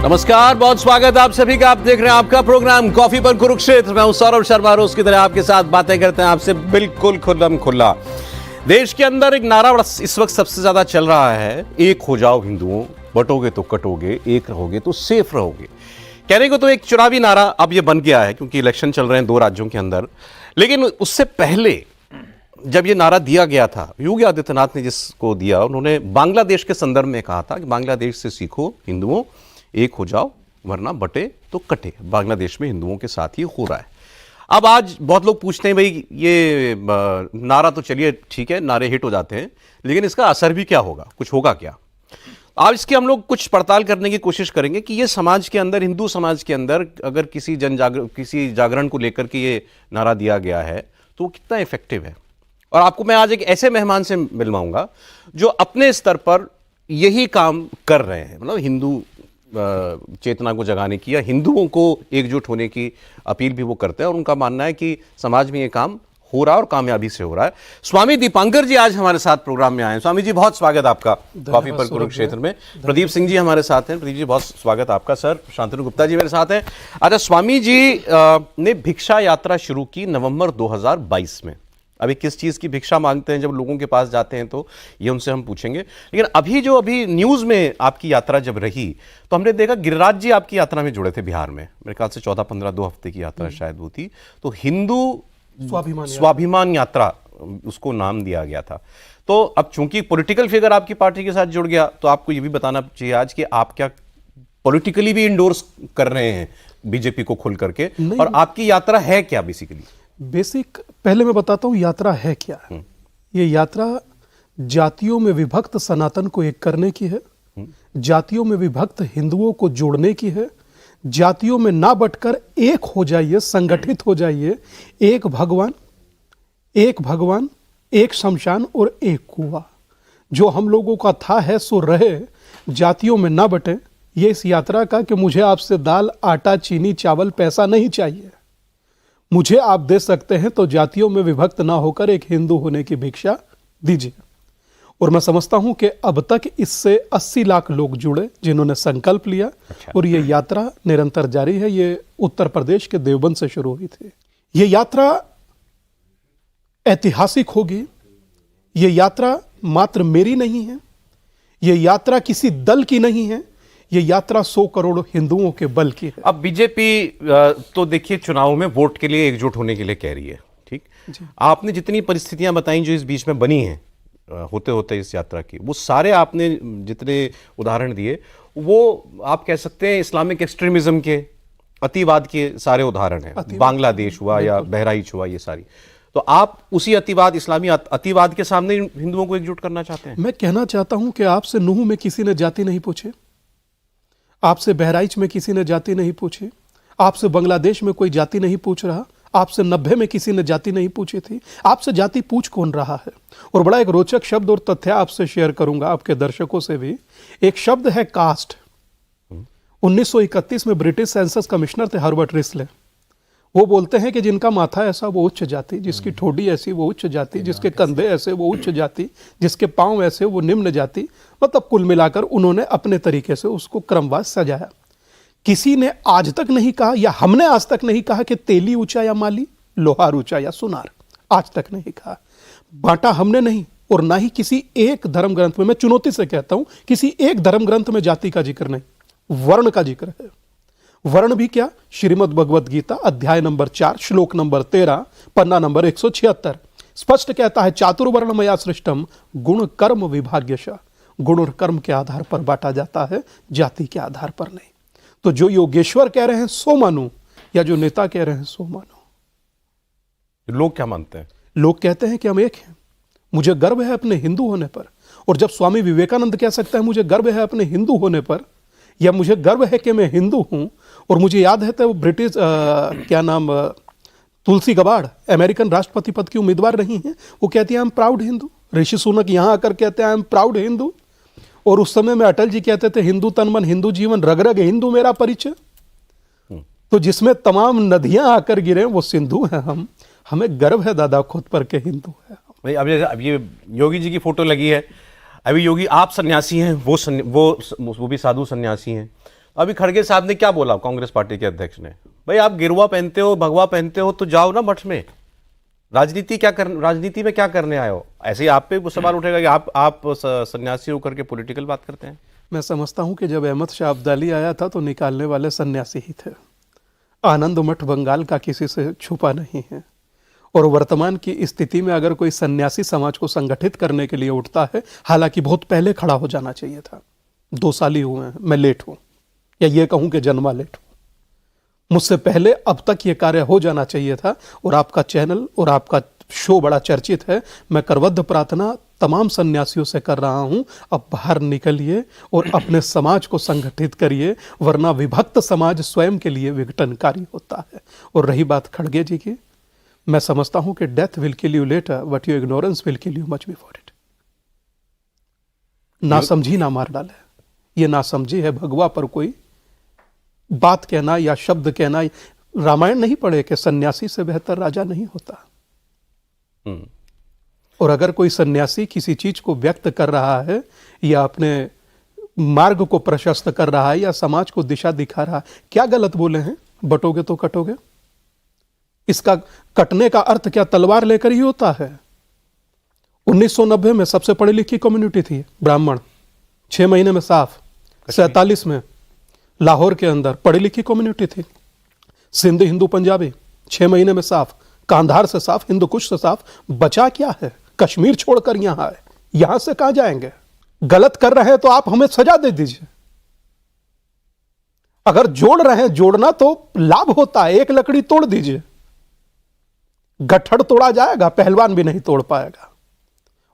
नमस्कार, बहुत स्वागत आप सभी का। आप देख रहे हैं आपका प्रोग्राम कॉफी पर कुरुक्षेत्र। मैं हूं सौरभ शर्मा, रोज की तरह आपके साथ बातें करते हैं आपसे बिल्कुल खुल्लम खुल्ला। देश के अंदर एक नारा इस वक्त सबसे ज्यादा चल रहा है, एक हो जाओ हिंदुओं, बटोगे तो कटोगे, एक रहोगे तो सेफ रहोगे। कहने को तो एक चुनावी नारा अब ये बन गया है क्योंकि इलेक्शन चल रहे हैं 2 राज्यों के अंदर, लेकिन उससे पहले जब ये नारा दिया गया था, योगी आदित्यनाथ ने जिसको दिया, उन्होंने बांग्लादेश के संदर्भ में कहा था कि बांग्लादेश से सीखो हिंदुओं, एक हो जाओ वरना बटे तो कटे। बांग्लादेश में हिंदुओं के साथ ही हो रहा है। अब आज बहुत लोग पूछते हैं भाई ये नारा तो चलिए ठीक है, नारे हिट हो जाते हैं, लेकिन इसका असर भी क्या होगा, कुछ होगा क्या? आज इसकी हम लोग कुछ पड़ताल करने की कोशिश करेंगे कि ये समाज के अंदर, हिंदू समाज के अंदर अगर किसी किसी जागरण को लेकर के ये नारा दिया गया है तो वो कितना इफेक्टिव है। और आपको मैं आज एक ऐसे मेहमान से मिलवाऊंगा जो अपने स्तर पर यही काम कर रहे हैं, मतलब हिंदू चेतना को जगाने की या हिंदुओं को एकजुट होने की अपील भी वो करते हैं, और उनका मानना है कि समाज में ये काम हो रहा है और कामयाबी से हो रहा है। स्वामी दीपांकर जी आज हमारे साथ प्रोग्राम में आए हैं। स्वामी जी बहुत स्वागत आपका कॉफी पर कुरुक्षेत्र में। प्रदीप सिंह जी हमारे साथ हैं। प्रदीप जी बहुत स्वागत आपका। सर शांतनु गुप्ता जी मेरे साथ हैं। अच्छा, स्वामी जी ने भिक्षा यात्रा शुरू की नवंबर 2022 में। अभी किस चीज़ की भिक्षा मांगते हैं जब लोगों के पास जाते हैं, तो ये उनसे हम पूछेंगे। लेकिन अभी न्यूज़ में आपकी यात्रा जब रही तो हमने देखा गिरिराज जी आपकी यात्रा में जुड़े थे बिहार में, मेरे ख्याल से 14-15 2 हफ्ते की यात्रा शायद वो थी। तो हिंदू स्वाभिमान यात्रा उसको नाम दिया गया था। तो अब चूंकि पॉलिटिकल फिगर आपकी पार्टी के साथ जुड़ गया, तो आपको ये भी बताना चाहिए आज कि आप क्या पॉलिटिकली भी इंडोर्स कर रहे हैं बीजेपी को खुल करके, और आपकी यात्रा है क्या बेसिकली? बेसिक पहले मैं बताता हूं यात्रा है क्या है। ये यात्रा जातियों में विभक्त सनातन को एक करने की है, जातियों में विभक्त हिंदुओं को जोड़ने की है, जातियों में ना बटकर एक हो जाइए, संगठित हो जाइए। एक भगवान, एक शमशान और एक कुआं, जो हम लोगों का था है सो रहे, जातियों में ना बटे। ये इस यात्रा का कि मुझे आपसे दाल, आटा, चीनी, चावल, पैसा नहीं चाहिए, मुझे आप दे सकते हैं तो जातियों में विभक्त ना होकर एक हिंदू होने की भिक्षा दीजिए। और मैं समझता हूं कि अब तक इससे 80 लाख लोग जुड़े जिन्होंने संकल्प लिया। अच्छा। और ये यात्रा निरंतर जारी है। ये उत्तर प्रदेश के देवबंद से शुरू हुई थी। ये यात्रा ऐतिहासिक होगी। ये यात्रा मात्र मेरी नहीं है, ये यात्रा किसी दल की नहीं है, ये यात्रा 100 करोड़ हिंदुओं के बल की है। अब बीजेपी तो देखिए चुनाव में वोट के लिए एकजुट होने के लिए कह रही है, ठीक। आपने जितनी परिस्थितियां बताई जो इस बीच में बनी हैं होते होते इस यात्रा की, वो सारे आपने जितने उदाहरण दिए वो आप कह सकते हैं इस्लामिक एक्सट्रीमिज्म के, अतिवाद के सारे उदाहरण हैं। बांग्लादेश हुआ या बहराइच हुआ, ये सारी। तो आप उसी अतिवाद, इस्लामी अतिवाद के सामने हिंदुओं को एकजुट करना चाहते हैं? मैं कहना चाहता हूं कि आपसे नूह में किसी ने जाति नहीं पूछे, आपसे बहराइच में किसी ने जाति नहीं पूछी, आपसे बांग्लादेश में कोई जाति नहीं पूछ रहा, आपसे 90 में किसी ने जाति नहीं पूछी थी। आपसे जाति पूछ कौन रहा है? और बड़ा एक रोचक शब्द और तथ्य आपसे शेयर करूंगा, आपके दर्शकों से भी। एक शब्द है कास्ट। 1931 में ब्रिटिश सेंसस कमिश्नर थे हर्बर्ट रिस्ले। वो बोलते हैं कि जिनका माथा ऐसा वो उच्च जाति, जिसकी ठोडी ऐसी वो उच्च जाति, जिसके कंधे ऐसे वो उच्च जाति, जिसके पांव ऐसे वो निम्न जाति। मतलब कुल मिलाकर उन्होंने अपने तरीके से उसको क्रमवार सजाया। किसी ने आज तक नहीं कहा, या हमने आज तक नहीं कहा कि तेली ऊंचा या माली, लोहार ऊंचा या सुनार, आज तक नहीं कहा। बांटा हमने नहीं, और ना ही किसी एक धर्म ग्रंथ में, मैं चुनौती से कहता हूं, किसी एक धर्म ग्रंथ में जाति का जिक्र नहीं, वर्ण का जिक्र है। वर्ण भी क्या? श्रीमद् भगवद गीता अध्याय नंबर 4 श्लोक नंबर 13 पन्ना नंबर 176 स्पष्ट कहता है, चातुर्वर्ण मया सृष्टम गुण कर्म विभाग्यश। गुण और कर्म के आधार पर बांटा जाता है, जाति के आधार पर नहीं। तो जो योगेश्वर कह रहे हैं सो मानो, या जो नेता कह रहे हैं सो मानो। लोग क्या मानते हैं? लोग कहते हैं कि हम एक हैं। मुझे गर्व है अपने हिंदू होने पर। और जब स्वामी विवेकानंद कह सकता है मुझे गर्व है अपने हिंदू होने पर, या मुझे गर्व है कि मैं हिंदू हूं। और मुझे याद है तो ब्रिटिश तुलसी गबार्ड अमेरिकन राष्ट्रपति पद की उम्मीदवार रही हैं, वो कहती है I am proud Hindu. Rishi Sunak यहां आकर कहते हैं आई एम प्राउड हिंदू। और उस समय में अटल जी कहते थे हिंदू तन मन, हिंदू जीवन, रग रग हिंदू मेरा परिचय। तो जिसमें तमाम नदियां आकर गिरे वो सिंधु हैं हम। हमें गर्व है दादा खुद पर के हिंदू है। भाई अब ये योगी जी की फोटो लगी है। अभी योगी आप सन्यासी हैं, वो भी साधु सन्यासी हैं। अभी खड़गे साहब ने क्या बोला, कांग्रेस पार्टी के अध्यक्ष ने, भाई आप गिरवा पहनते हो, भगवा पहनते हो तो जाओ ना मठ में, राजनीति में क्या करने आए हो। ऐसे ही आप पे वो सवाल उठेगा कि आप सन्यासी होकर के पॉलिटिकल बात करते हैं। मैं समझता हूं कि जब अहमद शाह अब्दाली आया था तो निकालने वाले सन्यासी ही थे। आनंद मठ बंगाल का किसी से छुपा नहीं है, और वर्तमान की स्थिति में अगर कोई सन्यासी समाज को संगठित करने के लिए उठता है, हालांकि बहुत पहले खड़ा हो जाना चाहिए था, 2 साल ही हुए हैं, मैं लेट हूं, या ये कहूं कि जन्मा लेट हूं, मुझसे पहले अब तक ये कार्य हो जाना चाहिए था। और आपका चैनल और आपका शो बड़ा चर्चित है। मैं करबद्ध प्रार्थना तमाम सन्यासियों से कर रहा हूं, अब बाहर निकलिए और अपने समाज को संगठित करिए, वरना विभक्त समाज स्वयं के लिए विघटनकारी होता है। और रही बात खड़गे जी की, मैं समझता हूं कि death will kill you later but your ignorance will kill you much before it. नासमझी ना मार डाले, ये नासमझी है भगवा पर कोई बात कहना या शब्द कहना। रामायण नहीं पढ़े कि सन्यासी से बेहतर राजा नहीं होता। और अगर कोई सन्यासी किसी चीज को व्यक्त कर रहा है या अपने मार्ग को प्रशस्त कर रहा है या समाज को दिशा दिखा रहा है, क्या गलत बोले हैं? बटोगे तो कटोगे। इसका कटने का अर्थ क्या तलवार लेकर ही होता है? 1990 में सबसे पढ़ी लिखी कम्युनिटी थी ब्राह्मण, 6 महीने में साफ। 47 में लाहौर के अंदर पढ़ी लिखी कम्युनिटी थी, सिंध हिंदू पंजाबी, 6 महीने में साफ। कांधार से साफ, हिंदू कुश से साफ। बचा क्या है? कश्मीर छोड़कर यहां है, यहां से कहां जाएंगे? गलत कर रहे हैं तो आप हमें सजा दे दीजिए। अगर जोड़ रहे हैं, जोड़ना तो लाभ होता है, एक लकड़ी तोड़ दीजिए। गट्ठड़ तोड़ा जाएगा, पहलवान भी नहीं तोड़ पाएगा।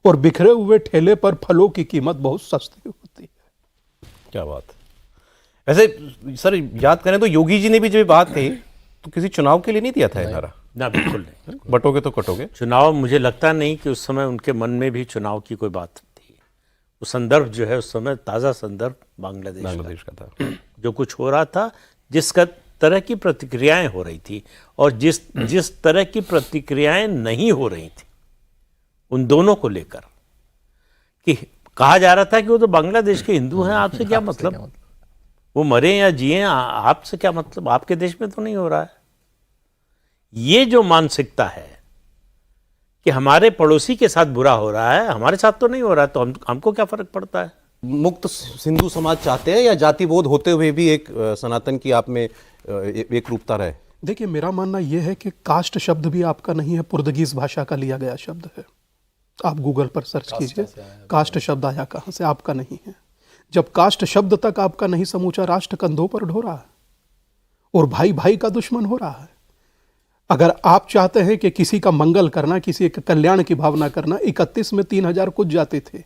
और बिखरे हुए ठेले पर फलों की कीमत बहुत सस्ती होती है। क्या बात है। वैसे सर याद करें तो योगी जी ने भी जब बात कही तो किसी चुनाव के लिए नहीं दिया था ये नारा। ना, बिल्कुल नहीं। बटोगे तो कटोगे। चुनाव, मुझे लगता नहीं कि उस समय उनके मन में भी चुनाव की कोई बात थी। वो संदर्भ जो है उस समय ताज़ा संदर्भ बांग्लादेश का था। जो कुछ हो रहा था, जिस तरह की प्रतिक्रियाएं हो रही थी और जिस तरह की प्रतिक्रियाएं नहीं हो रही थी उन दोनों को लेकर, कि कहा जा रहा था कि वो तो बांग्लादेश के हिंदू हैं, आपसे क्या मतलब, वो मरे या जिए आपसे क्या मतलब, आपके देश में तो नहीं हो रहा है। ये जो मानसिकता है कि हमारे पड़ोसी के साथ बुरा हो रहा है, हमारे साथ तो नहीं हो रहा है, तो हमको क्या फर्क पड़ता है। मुक्त हिंदू समाज चाहते हैं या जाति बोध होते हुए भी एक सनातन की आप में एक रूपता रहे? देखिए, मेरा मानना यह है कि कास्ट शब्द भी आपका नहीं है, पुर्तगीज भाषा का लिया गया शब्द है। आप गूगल पर सर्च कीजिए, कास्ट शब्द आया कहां से, आपका नहीं है। जब कास्ट शब्द तक आपका नहीं, समूचा राष्ट्र कंधों पर ढो रहा है और भाई भाई का दुश्मन हो रहा है। अगर आप चाहते हैं कि किसी का मंगल करना, किसी के कल्याण की भावना करना, 31 में 3000 कुछ जाति थे,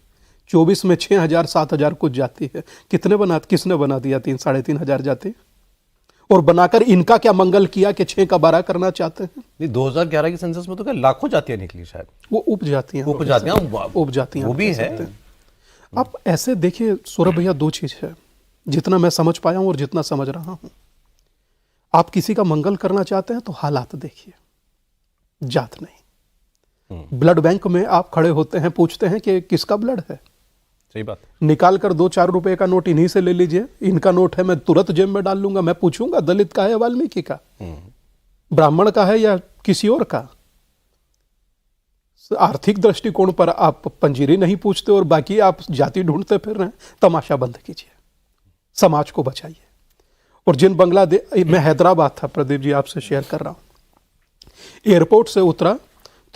24 में 6000 7000 कुछ जाति है। किसने बना दिया 3 साढ़े 3 हजार जाति? और बनाकर इनका क्या मंगल किया कि 6 का 12 करना चाहते हैं? नहीं, 2011 की सेंसस में तो क्या लाखों जातियां निकली शायद। वो उपजातियां वो भी है। आप ऐसे देखिए सौरभ भैया, 2 चीज है जितना मैं समझ पाया हूं और जितना समझ रहा हूं। आप किसी का मंगल करना चाहते हैं तो हालात देखिए, जात नहीं। ब्लड बैंक में आप खड़े होते हैं, पूछते हैं कि किसका ब्लड है, सही बात। निकाल कर 2-4 रुपए का नोट इन्हीं से ले लीजिए, इनका नोट है, मैं तुरंत जेब में डाल लूंगा। मैं पूछूंगा दलित का है या वाल्मीकि का, ब्राह्मण का है या किसी और का। आर्थिक दृष्टिकोण पर आप पंजीरी नहीं पूछते और बाकी आप जाति ढूंढते फिर रहे हैं। तमाशा बंद कीजिए, समाज को बचाइए। और जिन बांग्लादेश, मैं हैदराबाद था प्रदीप जी, आपसे शेयर कर रहा हूं। एयरपोर्ट से उतरा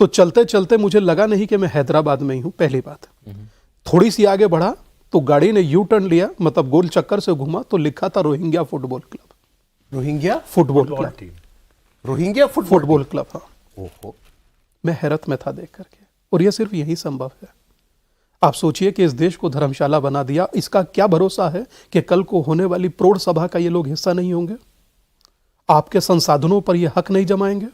तो चलते चलते मुझे लगा नहीं कि मैं हैदराबाद में ही हूं, पहली बात। थोड़ी सी आगे बढ़ा तो गाड़ी ने यू टर्न लिया, मतलब गोल चक्कर से घुमा तो लिखा था Rohingya football club. Rohingya football club, Rohingya football club. हाँ, ओहो, मैं हैरत में था देख करके। और यह सिर्फ यही संभव है। आप सोचिए कि इस देश को धर्मशाला बना दिया, इसका क्या भरोसा है कि कल को होने वाली प्रौढ़ सभा का ये लोग हिस्सा नहीं होंगे? आपके संसाधनों पर ये हक नहीं जमाएंगे?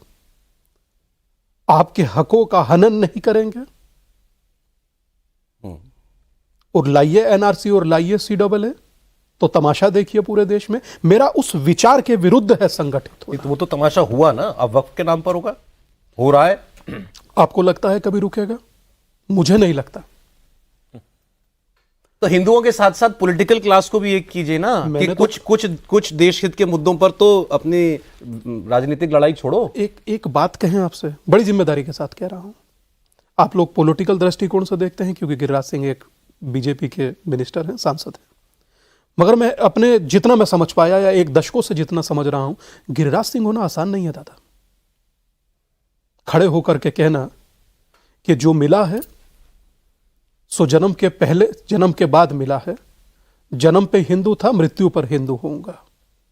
आपके हकों का हनन नहीं करेंगे? और लाइए एनआरसी और लाइए CAA, तो तमाशा देखिए पूरे देश में। मेरा उस विचार के विरुद्ध है संगठित होना। वो तो तमाशा हुआ ना, अब वक्फ के नाम पर होगा, हो रहा है। आपको लगता है कभी रुकेगा? मुझे नहीं लगता। तो हिंदुओं के साथ साथ पॉलिटिकल क्लास को भी एक कीजिए ना, कि मैंने कुछ देश हित के मुद्दों पर तो अपनी राजनीतिक लड़ाई छोड़ो। एक बात कहें आपसे, बड़ी जिम्मेदारी के साथ कह रहा हूं। आप लोग पॉलिटिकल दृष्टिकोण से देखते हैं क्योंकि गिरिराज सिंह एक बीजेपी के मिनिस्टर हैं, सांसद हैं, मगर मैं अपने जितना मैं समझ पाया या एक दशकों से जितना समझ रहा हूं, गिरिराज सिंह होना आसान नहीं है दादा। खड़े होकर के कहना कि जो मिला है सो जन्म के पहले जन्म के बाद मिला है, जन्म पे हिंदू था मृत्यु पर हिंदू होऊंगा,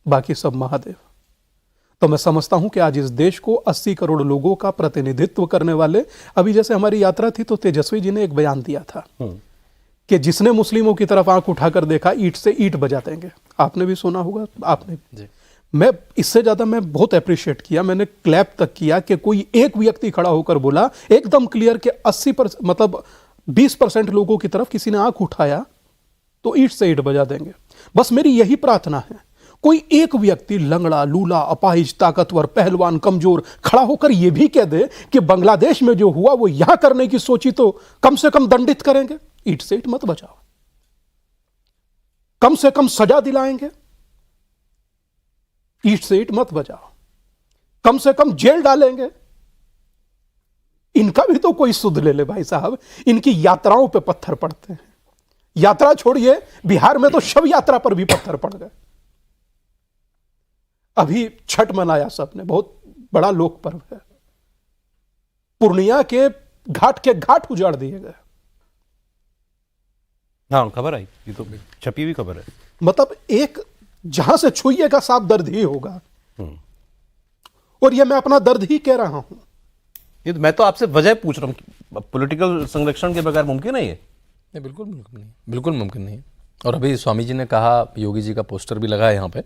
बाकी सब महादेव। तो मैं समझता हूं कि आज इस देश को 80 करोड़ लोगों का प्रतिनिधित्व करने वाले, अभी जैसे हमारी यात्रा थी तो तेजस्वी जी ने एक बयान दिया था कि जिसने मुस्लिमों की तरफ आंख उठाकर देखा ईंट से ईंट बजा देंगे। आपने भी सुना होगा, आपने भी। मैं इससे ज्यादा मैं बहुत अप्रिशिएट किया, मैंने क्लैप तक किया कि कोई एक व्यक्ति खड़ा होकर बोला एकदम क्लियर कि 80% मतलब 20% लोगों की तरफ किसी ने आंख उठाया तो ईंट से ईंट बजा देंगे। बस मेरी यही प्रार्थना है, कोई एक व्यक्ति लंगड़ा, लूला, अपाहिज, ताकतवर, पहलवान, कमजोर खड़ा होकर यह भी कह दे कि बांग्लादेश में जो हुआ वो यहां करने की सोची तो कम से कम दंडित करेंगे। ईंट से ईंट मत बजाओ, कम से कम सजा दिलाएंगे। ईंट से ईंट मत बजाओ, कम से कम जेल डालेंगे। इनका भी तो कोई सुध ले ले भाई साहब। इनकी यात्राओं पे पत्थर पड़ते हैं। यात्रा छोड़िए, बिहार में तो शव यात्रा पर भी पत्थर पड़ गए। अभी छठ मनाया सबने, बहुत बड़ा लोक पर्व है। पूर्णिया के घाट उजाड़ दिए गए। हाँ, खबर आई, ये तो छपी हुई खबर है। मतलब एक जहां से छुइएगा साफ दर्द ही होगा, और यह मैं अपना दर्द ही कह रहा हूं। ये तो मैं तो आपसे वजह पूछ रहा हूं, पॉलिटिकल संरक्षण के बगैर मुमकिन है ये? नहीं, बिल्कुल मुमकिन नहीं, बिल्कुल मुमकिन नहीं। और अभी स्वामी जी ने कहा, योगी जी का पोस्टर भी लगा है यहाँ पे,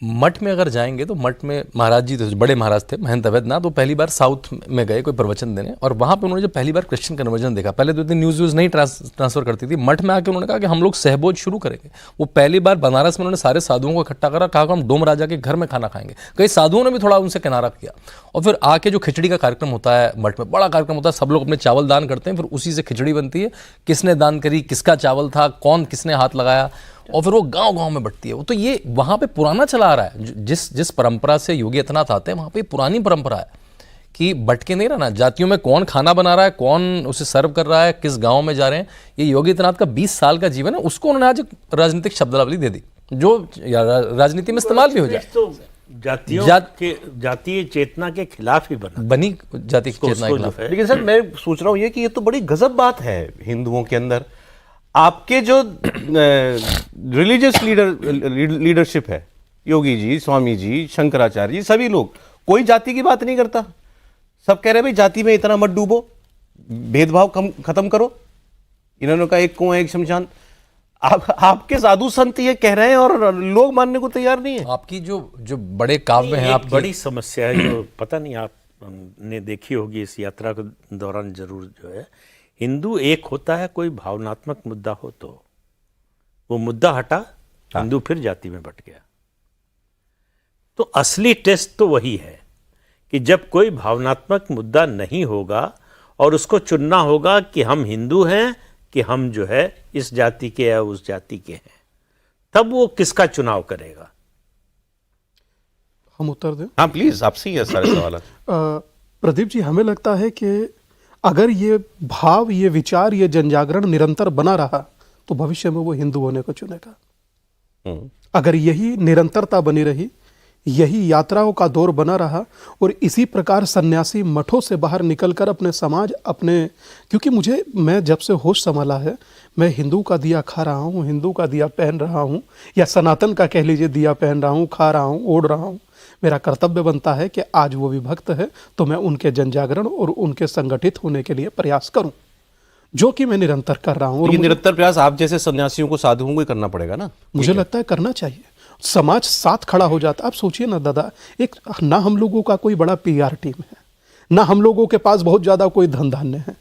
मठ में अगर जाएंगे तो मठ में महाराज जी तो बड़े महाराज थे, महंत अवैधनाथ, वो पहली बार साउथ में गए कोई प्रवचन देने, और वहाँ पे उन्होंने जब पहली बार क्रिश्चियन कन्वर्जन देखा, पहले तो इतनी न्यूज़ नहीं ट्रांसफर करती थी, मठ में आके उन्होंने कहा कि हम लोग सहभोज शुरू करेंगे। वो पहली बार बनारस में उन्होंने सारे साधुओं को इकट्ठा करा, कहा कि हम डोम राजा के घर में खाना खाएंगे। कई साधुओं ने भी थोड़ा उनसे किनारा किया, और फिर आके जो खिचड़ी का कार्यक्रम होता है मठ में, बड़ा कार्यक्रम होता है, सब लोग अपने चावल दान करते हैं, फिर उसी से खिचड़ी बनती है, किसने दान करी, किसका चावल था, कौन किसने हाथ लगाया, और फिर वो गांव-गांव में बंटती है। वो तो ये वहाँ पे पुराना चला आ रहा है। जिस परंपरा से योगी आदित्यनाथ आते हैं वहाँ पे पुरानी परंपरा है कि बट के नहीं रहना। जातियों में कौन खाना बना रहा है, कौन उसे सर्व कर रहा है, किस गांव में जा रहे हैं, ये योगी आदित्यनाथ का 20 साल का जीवन है। उसको उन्होंने आज राजनीतिक शब्दावली दे दी जो राजनीति में इस्तेमाल भी हो जाए। तो जातीय चेतना के खिलाफ ही बनी जाति की चेतना के खिलाफ। लेकिन सर मैं सोच रहा हूं ये कि ये तो बड़ी गजब बात है हिंदुओं के अंदर। आपके जो रिलीजियस लीडरशिप है, योगी जी, स्वामी जी, शंकराचार्य जी, सभी लोग, कोई जाति की बात नहीं करता। सब कह रहे हैं भाई जाति में इतना मत डूबो, भेदभाव खत्म करो। इन्होंने कहा एक कुआं एक शमशान। आपके साधु संत ये कह रहे हैं और लोग मानने को तैयार नहीं है। आपकी जो बड़े काव्य हैं, आपकी बड़ी समस्या है जो पता नहीं आपने देखी होगी इस यात्रा के दौरान जरूर, जो है हिंदू एक होता है, कोई भावनात्मक मुद्दा हो तो वो मुद्दा हटा, हिंदू फिर जाति में बट गया। तो असली टेस्ट तो वही है कि जब कोई भावनात्मक मुद्दा नहीं होगा और उसको चुनना होगा कि हम हिंदू हैं कि हम जो है इस जाति के या उस जाति के हैं, तब वो किसका चुनाव करेगा? हम उत्तर दें? हाँ प्लीज, आपसे ही है सारे सवाल। प्रदीप जी, हमें लगता है कि अगर ये भाव, ये विचार, ये जनजागरण निरंतर बना रहा तो भविष्य में वो हिंदू होने को चुनेगा। अगर यही निरंतरता बनी रही, यही यात्राओं का दौर बना रहा और इसी प्रकार सन्यासी मठों से बाहर निकलकर अपने समाज, अपने, क्योंकि मैं जब से होश संभाला है मैं हिंदू का दिया खा रहा हूँ, हिंदू का दिया पहन रहा हूँ, या सनातन का कह लीजिए दिया पहन रहा हूँ, खा रहा हूँ, ओढ़ रहा हूँ। मेरा कर्तव्य बनता है कि आज वो विभक्त है तो मैं उनके जनजागरण और उनके संगठित होने के लिए प्रयास करूं, जो कि मैं निरंतर कर रहा हूं। और निरंतर प्रयास आप जैसे सन्यासियों को, साधुओं को करना पड़ेगा ना। मुझे लगता है करना चाहिए। समाज साथ खड़ा हो जाता। आप सोचिए ना दादा, एक ना हम लोगों का कोई बड़ा PR टीम है, ना हम लोगों के पास बहुत ज्यादा कोई धन धान्य है,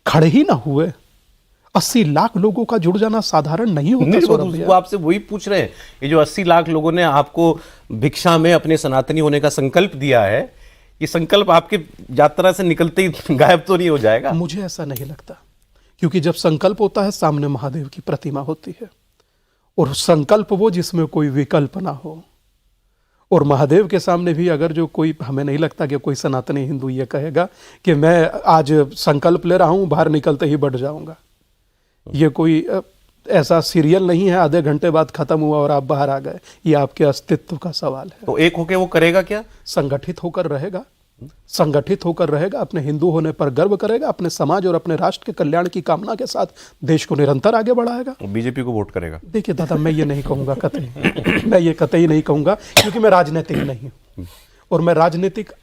खड़े ही ना हुए। 80 लाख लोगों का जुड़ जाना साधारण नहीं होता। वो आपसे वही पूछ रहे हैं, ये जो 80 लाख लोगों ने आपको भिक्षा में अपने सनातनी होने का संकल्प दिया है, ये संकल्प आपके यात्रा से निकलते ही गायब तो नहीं हो जाएगा? मुझे ऐसा नहीं लगता, क्योंकि जब संकल्प होता है सामने महादेव की प्रतिमा होती है, और संकल्प वो जिसमें कोई विकल्प ना हो। और महादेव के सामने भी अगर जो कोई, हमें नहीं लगता कि कोई सनातनी हिंदू ये कहेगा कि मैं आज संकल्प ले रहा हूं, बाहर निकलते ही बढ़ जाऊंगा। ये कोई ऐसा सीरियल नहीं है आधे घंटे बाद खत्म हुआ और आप बाहर आ गए। ये आपके अस्तित्व का सवाल है। तो एक होके वो करेगा क्या? संगठित होकर रहेगा, संगठित होकर रहेगा, अपने हिंदू होने पर गर्व करेगा, अपने समाज और अपने राष्ट्र के कल्याण की कामना के साथ देश को निरंतर आगे बढ़ाएगा। बीजेपी को वोट करेगा? देखिए दादा, मैं ये नहीं कहूंगा कतई, मैं ये कतई नहीं कहूंगा, क्योंकि मैं राजनीतिक नहीं हूं। और मैं राजनीतिक,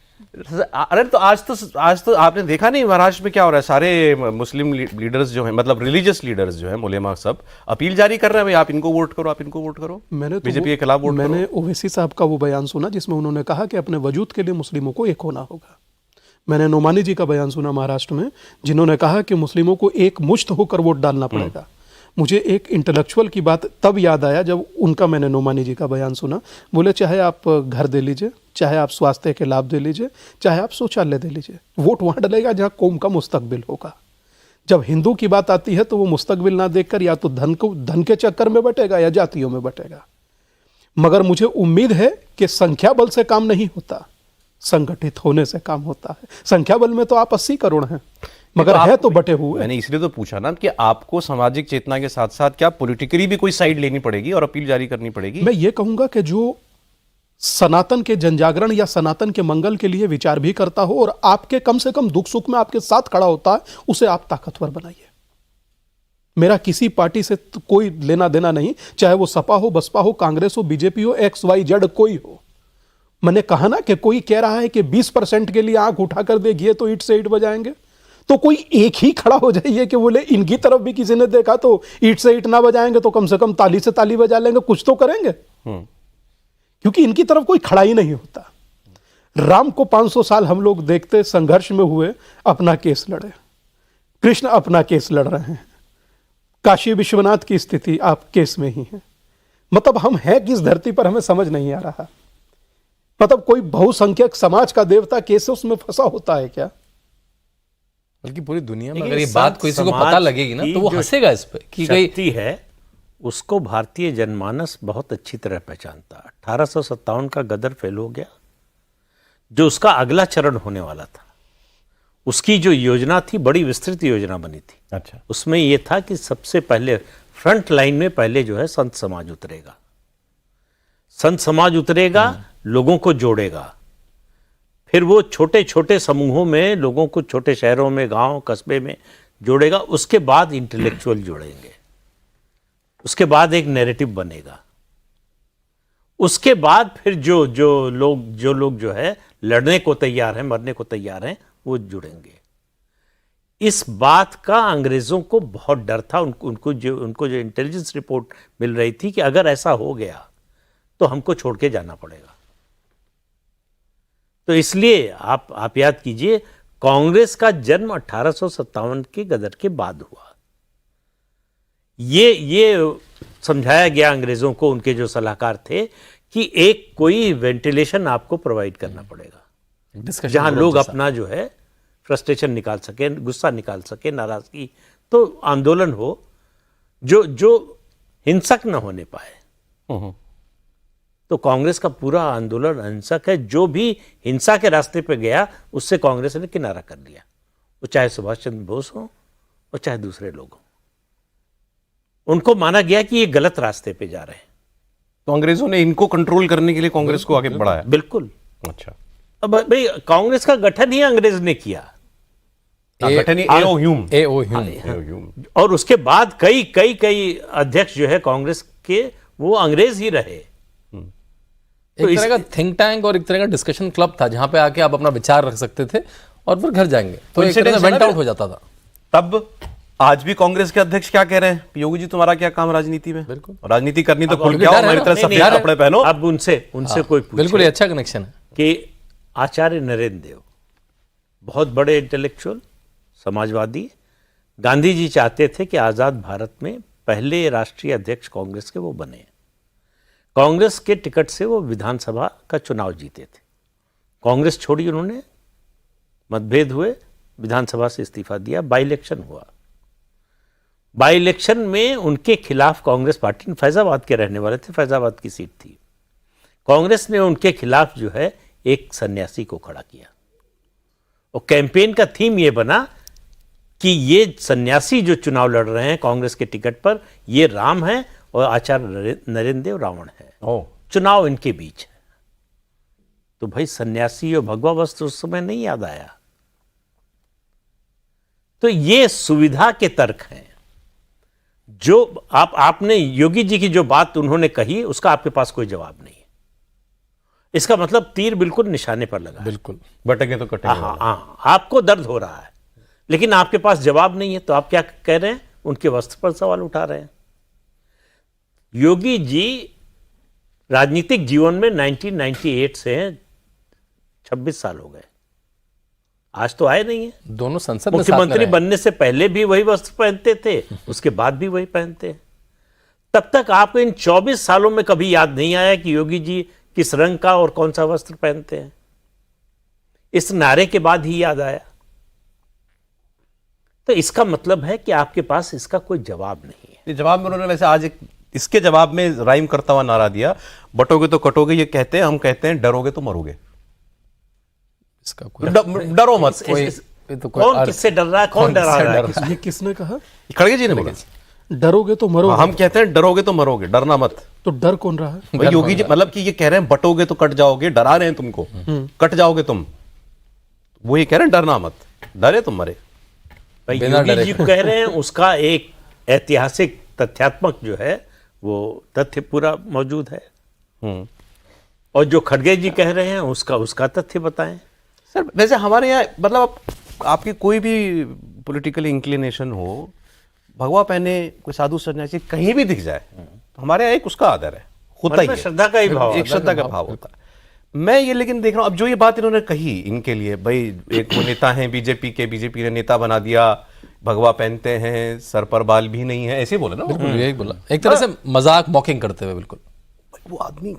अरे तो आज तो आपने देखा नहीं महाराष्ट्र में क्या हो रहा है? सारे मुस्लिम लीडर्स जो हैं, मतलब रिलीजियस लीडर्स जो हैं, उलेमा, सब अपील जारी कर रहे हैं, भाई आप इनको वोट करो, आप इनको वोट करो, मैंने तो बीजेपी के खिलाफ वोट करो। मैंने ओवैसी साहब का वो बयान सुना जिसमें उन्होंने कहा कि अपने वजूद के लिए मुस्लिमों को एक होना होगा। मैंने नोमानी जी का बयान सुना महाराष्ट्र में, जिन्होंने कहा कि मुस्लिमों को एक मुश्त होकर वोट डालना पड़ेगा। मुझे एक इंटेलेक्चुअल की बात तब याद आया जब उनका मैंने नोमानी जी का बयान सुना। बोले चाहे आप घर दे लीजिए, चाहे आप स्वास्थ्य के लाभ दे लीजिए, चाहे आप शौचालय दे लीजिए, वोट वहां डलेगा जहां कौम का मुस्तकबिल होगा। जब हिंदू की बात आती है तो वो मुस्तकबिल ना देखकर या तो धन के चक्कर में बटेगा या जातियों में बटेगा। मगर मुझे उम्मीद है कि संख्या बल से काम नहीं होता, संगठित होने से काम होता है। संख्या बल में तो आप 80 करोड़ हैं, मगर है तो बटे हुए। मैंने इसलिए तो पूछा ना कि आपको सामाजिक चेतना के साथ साथ क्या पॉलिटिकली भी कोई साइड लेनी पड़ेगी और अपील जारी करनी पड़ेगी? मैं ये कहूंगा कि जो सनातन के जनजागरण या सनातन के मंगल के लिए विचार भी करता हो और आपके कम से कम दुख सुख में आपके साथ खड़ा होता है, उसे आप ताकतवर बनाइए। मेरा किसी पार्टी से कोई लेना देना नहीं, चाहे वो सपा हो, बसपा हो, कांग्रेस हो, बीजेपी हो, XYZ कोई हो। मैंने कहा ना कि कोई कह रहा है कि 20% के लिए आंख उठाकर देखिए तो ईंट से ईंट बजाएंगे, तो कोई एक ही खड़ा हो जाइए कि बोले इनकी तरफ भी किसी ने देखा तो ईंट से ईंट ना बजाएंगे तो कम से कम ताली से ताली बजा लेंगे, कुछ तो करेंगे। क्योंकि इनकी तरफ कोई खड़ा ही नहीं होता। राम को 500 साल हम लोग देखते संघर्ष में हुए, अपना केस लड़े। कृष्ण अपना केस लड़ रहे हैं। काशी विश्वनाथ की स्थिति आप केस में ही हैं। मतलब हम हैं किस धरती पर, हमें समझ नहीं आ रहा। मतलब कोई बहुसंख्यक समाज का देवता केस उसमें फंसा होता है क्या? बल्कि पूरी दुनिया में लेकिन अगर ये संत बात किसी को पता समाज लगेगी ना की तो वो जो हंसेगा इस पे कि कहीं शक्ति है, उसको भारतीय जनमानस बहुत अच्छी तरह पहचानता। 1857 का गदर फेल हो गया, जो उसका अगला चरण होने वाला था, उसकी जो योजना थी बड़ी विस्तृत योजना बनी थी। अच्छा, उसमें यह था कि सबसे पहले फ्रंट लाइन में पहले जो है संत समाज उतरेगा। संत समाज उतरेगा, लोगों को जोड़ेगा। फिर वो छोटे छोटे समूहों में लोगों को छोटे शहरों में, गांव कस्बे में जोड़ेगा। उसके बाद इंटेलेक्चुअल जोड़ेंगे, उसके बाद एक नैरेटिव बनेगा। उसके बाद फिर जो लोग जो है लड़ने को तैयार हैं, मरने को तैयार हैं, वो जुड़ेंगे। इस बात का अंग्रेजों को बहुत डर था। उनको जो इंटेलिजेंस रिपोर्ट मिल रही थी कि अगर ऐसा हो गया तो हमको छोड़ के जाना पड़ेगा। तो इसलिए आप याद कीजिए, कांग्रेस का जन्म 1857 के गदर के बाद हुआ। ये समझाया गया अंग्रेजों को, उनके जो सलाहकार थे, कि एक कोई वेंटिलेशन आपको प्रोवाइड करना पड़ेगा जहां लोग अपना जो है फ्रस्ट्रेशन निकाल सके, गुस्सा निकाल सके, नाराजगी, तो आंदोलन हो जो हिंसक न होने पाए। तो कांग्रेस का पूरा आंदोलन अहिंसक है। जो भी हिंसा के रास्ते पे गया उससे कांग्रेस ने किनारा कर लिया, वो चाहे सुभाष चंद्र बोस हो और चाहे दूसरे लोग हों। उनको माना गया कि ये गलत रास्ते पे जा रहे हैं। तो अंग्रेजों ने इनको कंट्रोल करने के लिए कांग्रेस को आगे बढ़ाया। बिल्कुल। अच्छा, अब भाई कांग्रेस का गठन ही अंग्रेज ने किया, गठन ही AO ह्यूम। और उसके बाद कई अध्यक्ष जो है कांग्रेस के, वो अंग्रेज ही रहे। एक तरह का थिंक टैंक और एक तरह का डिस्कशन क्लब था जहां पे आके आप अपना विचार रख सकते थे और फिर घर जाएंगे, तो एक तरह से वेंट आउट हो जाता था। तब आज भी कांग्रेस के अध्यक्ष क्या कह रहे हैं? योगी जी, तुम्हारा क्या काम राजनीति में? बिल्कुल, राजनीति करनी तो खुल उनके के आओ, डर है मेरी ना। तरह नहीं, सफेद कपड़े पहनो। अब उनसे कोई पूछे बिल्कुल ये अच्छा कनेक्शन है कि आचार्य नरेंद्र देव बहुत बड़े इंटेलेक्चुअल, समाजवादी, गांधी जी चाहते थे कि आजाद भारत में पहले राष्ट्रीय अध्यक्ष कांग्रेस के वो बने। कांग्रेस के टिकट से वो विधानसभा का चुनाव जीते थे। कांग्रेस छोड़ी उन्होंने, मतभेद हुए, विधानसभा से इस्तीफा दिया, बाई इलेक्शन हुआ। बाई इलेक्शन में उनके खिलाफ कांग्रेस पार्टी, फैजाबाद के रहने वाले थे, फैजाबाद की सीट थी, कांग्रेस ने उनके खिलाफ जो है एक सन्यासी को खड़ा किया और कैंपेन का थीम ये बना कि ये सन्यासी जो चुनाव लड़ रहे हैं कांग्रेस के टिकट पर, ये राम है और आचार्य नरेंद्र देव रावण है, चुनाव इनके बीच है। तो भाई सन्यासी और भगवा वस्त्र उस समय नहीं याद आया। तो ये सुविधा के तर्क हैं जो आपने योगी जी की जो बात उन्होंने कही उसका आपके पास कोई जवाब नहीं है। इसका मतलब तीर बिल्कुल निशाने पर लगा, बिल्कुल बटके तो कटेंगे। हाँ, आपको दर्द हो रहा है लेकिन आपके पास जवाब नहीं है, तो आप क्या कह रहे हैं? उनके वस्त्र पर सवाल उठा रहे हैं। योगी जी राजनीतिक जीवन में 1998 से 26 साल हो गए, आज तो आए नहीं है। दोनों संसद में साथ में मुख्यमंत्री रहे। बनने से पहले भी वही वस्त्र पहनते थे, उसके बाद भी वही पहनते हैं। तब तक आपको इन 24 सालों में कभी याद नहीं आया कि योगी जी किस रंग का और कौन सा वस्त्र पहनते हैं? इस नारे के बाद ही याद आया। तो इसका मतलब है कि आपके पास इसका कोई जवाब नहीं है। ये जवाब में उन्होंने वैसे आज एक इसके जवाब में राइम करता हुआ नारा दिया, बटोगे तो कटोगे, ये कहते हैं, हम कहते हैं डरोगे तो मरोगे। इसका कोई डरो मत। ये तो कोई कौन अर्थ- किससे डर रहा है? कौन कौन डरा किससे रहा डर है? रहा ये किसने कहा? खड़गे जी ने बोला, डरोगे तो मरोगे। हम कहते हैं डरोगे तो मरोगे, डरना मत। तो डर कौन रहा है? भाई योगी जी मतलब कि ये कह रहे हैं बटोगे तो कट जाओगे, डरा रहे हैं तुमको, कट जाओगे तुम। वो ये कह रहे हैं डरना मत, डरे तुम मरे। भाई बिना योगी डरे। जी कह रहे हैं, उसका एक ऐतिहासिक तथ्यात्मक जो है वो तथ्य पूरा मौजूद है, और जो खड़गे जी कह रहे हैं उसका तथ्य बताएं। सर वैसे हमारे यहाँ मतलब आपकी कोई भी पॉलिटिकल इंक्लिनेशन हो, भगवा पहने कोई साधु सन्यासी कहीं भी दिख जाए, तो हमारे यहाँ एक उसका आदर है, होता मन ही में है, श्रद्धा का ही भाव एक श्रद्धा का भाव होता है। मैं ये लेकिन देख रहा हूँ अब जो ये बात इन्होंने कही इनके लिए, भाई एक वो नेता हैं बीजेपी के, बीजेपी ने नेता बना दिया, भगवा पहनते हैं, सर पर बाल भी नहीं है, ऐसे बोले ना वो? बिल्कुल यही बोला, एक तरह से मजाक मॉकिंग करते हुए। बिल्कुल वो आदमी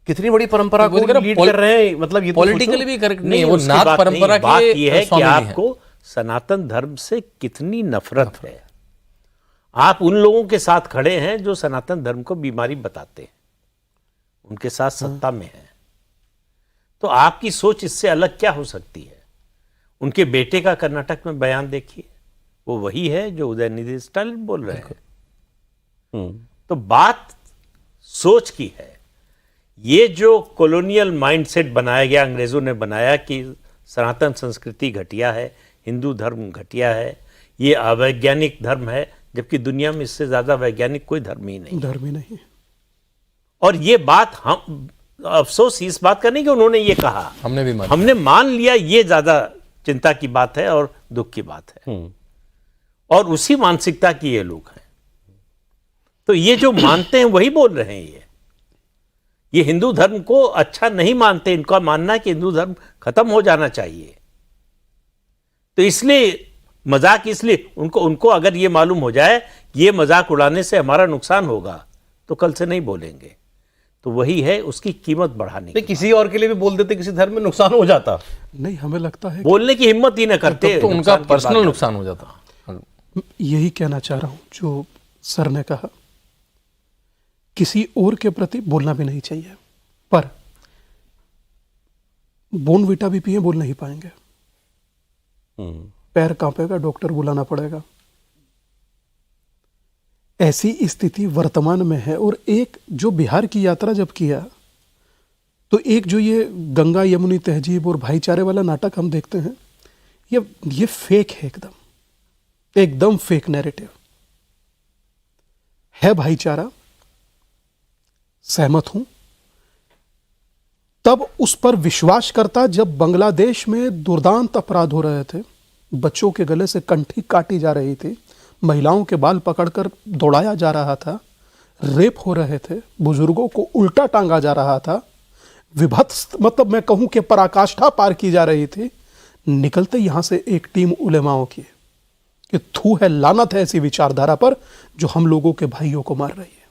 कितनी बड़ी परंपरा को वो दिख लीड रहा कर रहे हैं, मतलब ये तो पॉलिटिकली सोचो। भी करेक्ट नहीं है, वो उसकी नाथ बात नहीं, परंपरा बात की ये है कि स्वामी नहीं है। आपको सनातन धर्म से कितनी नफरत है। आप उन लोगों के साथ खड़े हैं जो सनातन धर्म को बीमारी बताते हैं, उनके साथ सत्ता में है, तो आपकी सोच इससे अलग क्या हो सकती है? उनके बेटे का कर्नाटक में बयान देखिए, वो वही है जो उदयनिधि स्टालिन बोल रहे हैं। तो बात सोच की है। ये जो कॉलोनियल माइंडसेट बनाया गया, अंग्रेजों ने बनाया कि सनातन संस्कृति घटिया है, हिंदू धर्म घटिया है, ये अवैज्ञानिक धर्म है, जबकि दुनिया में इससे ज्यादा वैज्ञानिक कोई धर्म ही नहीं। धर्म ही नहीं। और ये बात हम अफसोस इस बात का नहीं कि उन्होंने ये कहा, हमने मान लिया, ये ज्यादा चिंता की बात है और दुख की बात है। और उसी मानसिकता की ये लोग हैं। तो ये जो मानते हैं वही बोल रहे हैं। ये हिंदू धर्म को अच्छा नहीं मानते, इनका मानना है कि हिंदू धर्म खत्म हो जाना चाहिए। तो इसलिए मजाक, इसलिए उनको अगर ये मालूम हो जाए कि ये मजाक उड़ाने से हमारा नुकसान होगा तो कल से नहीं बोलेंगे। तो वही है उसकी कीमत बढ़ाने की। किसी और के लिए भी बोल देते, किसी धर्म में नुकसान हो जाता, नहीं हमें लगता है बोलने की हिम्मत ही न करते, तो उनका पर्सनल नुकसान हो जाता। यही कहना चाह रहा हूं जो सर ने कहा, किसी और के प्रति बोलना भी नहीं चाहिए, पर बोनविटा भी पिए बोल नहीं पाएंगे, पैर कांपेगा, डॉक्टर बुलाना पड़ेगा। ऐसी स्थिति वर्तमान में है। और एक जो बिहार की यात्रा जब किया, तो एक जो ये गंगा यमुनी तहजीब और भाईचारे वाला नाटक हम देखते हैं, ये फेक है, एकदम फेक नैरेटिव है। भाईचारा सहमत हूं, तब उस पर विश्वास करता जब बांग्लादेश में दुर्दांत अपराध हो रहे थे, बच्चों के गले से कंठी काटी जा रही थी, महिलाओं के बाल पकड़कर दौड़ाया जा रहा था, रेप हो रहे थे, बुजुर्गों को उल्टा टांगा जा रहा था, विभत्स मतलब मैं कहूं कि पराकाष्ठा पार की जा रही थी। निकलते यहां से एक टीम उलेमाओं की कि थू है, लानत है ऐसी विचारधारा पर जो हम लोगों के भाइयों को मार रही है।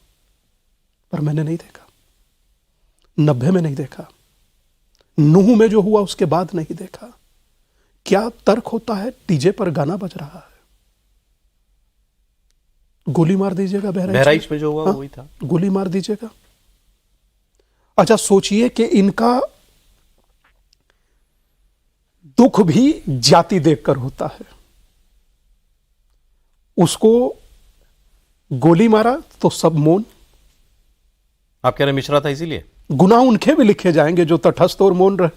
पर मैंने नहीं देखा, 90 में नहीं देखा, नूह में जो हुआ उसके बाद नहीं देखा। क्या तर्क होता है? डीजे पर गाना बज रहा है, गोली मार दीजिएगा बहराइच में जो हुआ वही था। गोली मार दीजिएगा। अच्छा सोचिए कि इनका दुख भी जाति देखकर होता है। उसको गोली मारा तो सब मौन। आप कह रहे हैं मिश्रा था इसीलिए? गुनाह उनके भी लिखे जाएंगे जो तटस्थ और मौन रहे,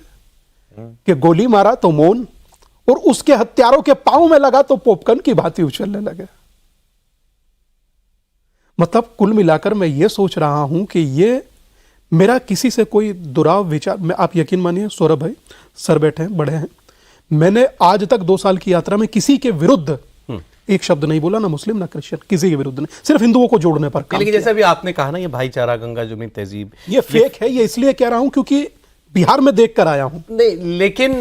कि गोली मारा तो मौन, और उसके हत्यारों के पांव में लगा तो पोपकन की भांति उछलने लगे। मतलब कुल मिलाकर मैं ये सोच रहा हूं कि ये मेरा किसी से कोई दुराव विचार, मैं, आप यकीन मानिए सौरभ भाई, सर बैठे हैं, बड़े हैं, मैंने आज तक 2 साल की यात्रा में किसी के विरुद्ध एक शब्द नहीं बोला, ना मुस्लिम ना क्रिश्चियन, किसी के विरुद्ध नहीं, सिर्फ हिंदुओं को जोड़ने पर काम लेकिन किया। जैसे अभी आपने कहा ना, ये भाईचारा, गंगा जमुनी तहजीब, ये फेक है, ये इसलिए कह रहा हूं क्योंकि बिहार में देख कर आया हूं। नहीं, लेकिन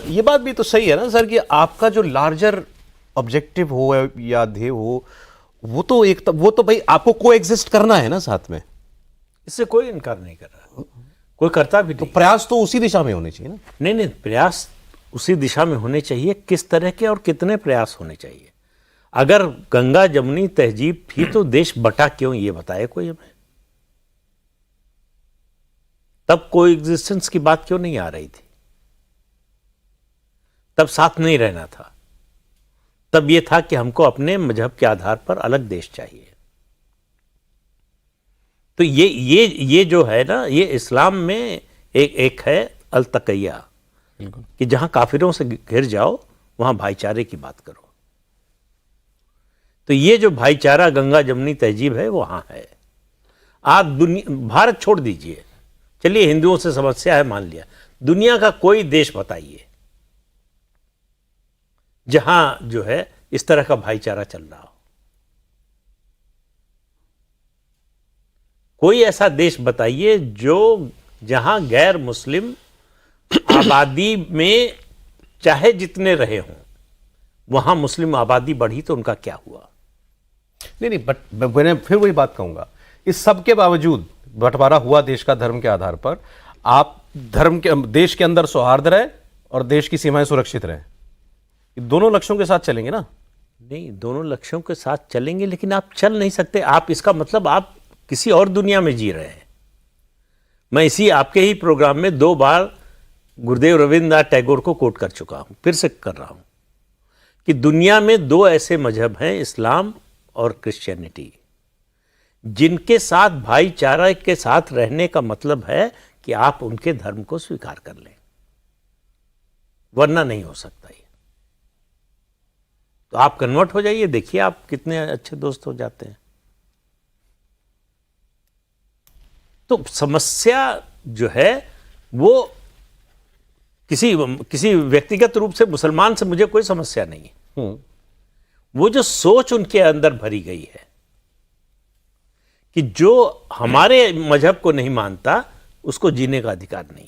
ये बात भी तो सही है ना सर कि आपका जो लार्जर ऑब्जेक्टिव हो या ध्येय हो, वो तो भाई आपको कोएग्जिस्ट करना है ना साथ में। इससे कोई इनकार नहीं कर रहा, कोई करता भी नहीं। प्रयास तो उसी दिशा में होने चाहिए ना। नहीं, प्रयास उसी दिशा में होने चाहिए। किस तरह के और कितने प्रयास होने चाहिए? अगर गंगा जमुनी तहजीब थी तो देश बटा क्यों, ये बताए कोई हमें। तब कोई एग्जिस्टेंस की बात क्यों नहीं आ रही थी? तब साथ नहीं रहना था। तब यह था कि हमको अपने मजहब के आधार पर अलग देश चाहिए। तो ये जो है ना, ये इस्लाम में एक है अल-तक़िया, कि जहां काफिरों से घिर जाओ वहां भाईचारे की बात करो। तो ये जो भाईचारा गंगा जमुनी तहजीब है वहां है। आप भारत छोड़ दीजिए, चलिए हिंदुओं से समस्या है मान लिया, दुनिया का कोई देश बताइए जहां जो है इस तरह का भाईचारा चल रहा हो। कोई ऐसा देश बताइए जो जहां गैर मुस्लिम आबादी में चाहे जितने रहे हों, वहां मुस्लिम आबादी बढ़ी तो उनका क्या हुआ? नहीं, बट मैंने फिर वही बात कहूंगा, इस सब के बावजूद बंटवारा हुआ देश का धर्म के आधार पर। आप धर्म के, देश के अंदर सौहार्द रहे और देश की सीमाएं सुरक्षित रहे, दोनों लक्ष्यों के साथ चलेंगे ना? नहीं, दोनों लक्ष्यों के साथ चलेंगे, लेकिन आप चल नहीं सकते। आप, इसका मतलब आप किसी और दुनिया में जी रहे हैं। मैं इसी आपके ही प्रोग्राम में 2 बार गुरुदेव रविंद्रनाथ टैगोर को कोट कर चुका हूं, फिर से कर रहा हूं, कि दुनिया में 2 ऐसे मजहब हैं, इस्लाम और क्रिश्चियनिटी, जिनके साथ भाईचारा के साथ रहने का मतलब है कि आप उनके धर्म को स्वीकार कर लें, वरना नहीं हो सकता ये। तो आप कन्वर्ट हो जाइए, देखिए आप कितने अच्छे दोस्त हो जाते हैं। तो समस्या जो है वो किसी व्यक्तिगत रूप से मुसलमान से मुझे कोई समस्या नहीं है। वो जो सोच उनके अंदर भरी गई है कि जो हमारे मजहब को नहीं मानता उसको जीने का अधिकार नहीं,